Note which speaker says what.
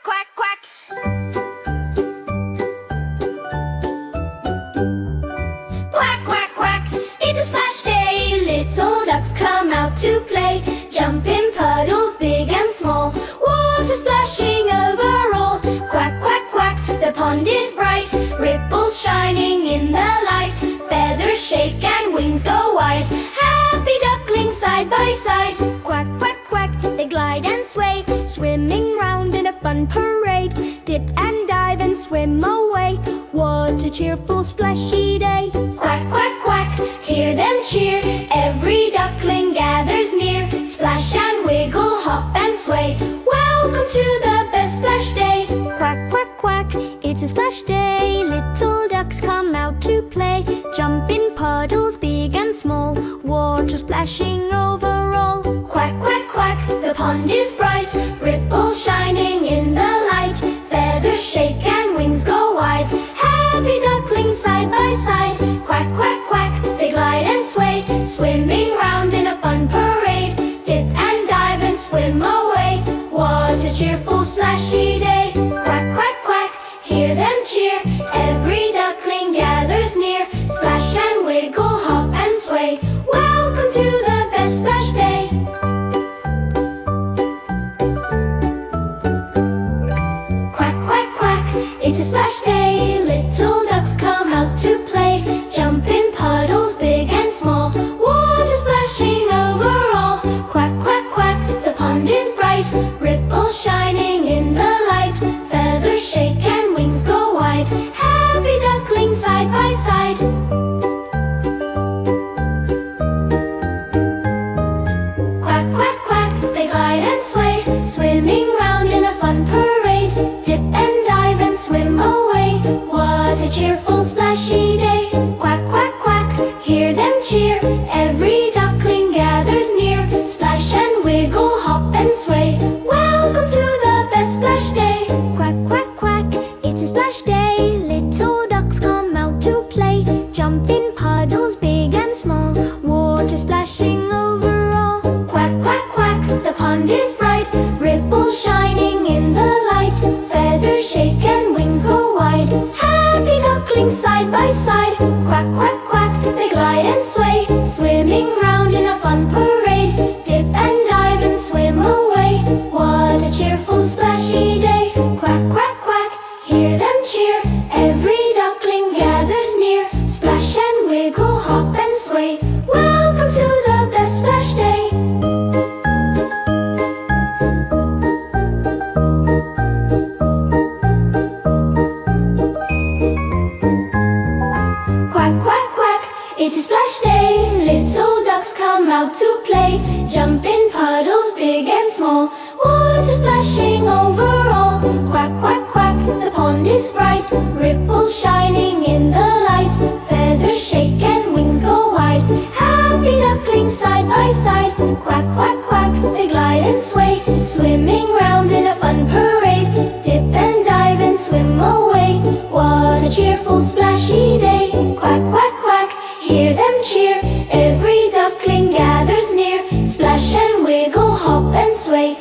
Speaker 1: quack, quack. Quack, quack, quack, it's a splash day. Little ducks come out to play. Jump in puddles big and small. Water splashing over all. Quack, quack, quack, the pond is bright. Ripples shining in the light. Feathers shake and wings go wide. Happy ducklings side by side. Quack, quack, quack, they glide and sway. Swimming round in a fun parade. Dip and dive and swim away. What a cheerful splashy day. Quack, quack, quack, hear them cheer. Every duckling gathers near. Splash and wiggle, hop and sway. Welcome to the best splash day. Quack, quack, quack, it's a splash day. Little ducks come out to play. Jump in puddles big and small. Water splashing over all. Quack, quack, quack, the pond is bright. Ripples shining in the light. Feathers shake and wings go wide. Happy ducklings side by side. Quack, quack, quack, they glide and sway. Swimming round in a fun parade. Dip and dive and swim away. What a cheerful splashy day. Quack, quack, quack, hear them cheer. Every duckling gathers near. Splash and wiggle, hop and sway. Welcome to the best splash day. Quack, quack, quack, it's a splash day. Little ducks come out to play. Jump in puddles big and small. Water splashing over all. Quack, quack, quack, the pond is bright. Ripples shining in the light. Feathers shake and wings go wide. Happy ducklings side by side. Quack, quack, quack, they glide and sway. Swimming round in a fun parade. Dip and dive and swim away. What a cheerful splashy day. Quack, quack, quack, hear them cheer. Every duckling gathers near. Splash and wiggle, hop and sway. Welcome to the best splash day. Quack, quack, quack, it's a splash day. Little ducks come out to play. Jump in puddles big and small. Water splashing over all. Quack, quack, quack, the pond is bright. Ripples shining in the light. Feathers shake and wings go wide. Happy ducklings side by side. Quack, quack, quack, they glide and sway. Swimming round in a fun parade. Dip and dive and swim away. What a cheerful splashy day. Quack, quack, quack, hear them cheer. Every duckling gathers near. Splash and wiggle, hop and sway. Welcome to the best splash day. Quack, quack, quack, it's a splash day. Little ducks come out to play. Jump in puddles big and small. Water splashing over all. Quack, quack, quack, the pond is bright. Ripples shining in the light. Feathers shake and wings go wide. Happy ducklings side by side. Quack, quack, quack, they glide and sway. Swimming round in a fun parade. Dip and dive and swim away. What a cheerful splashy day. Quack, quack, quack, hear them cheer. Every duckling gathers near. Splash and wiggle, hop and sway.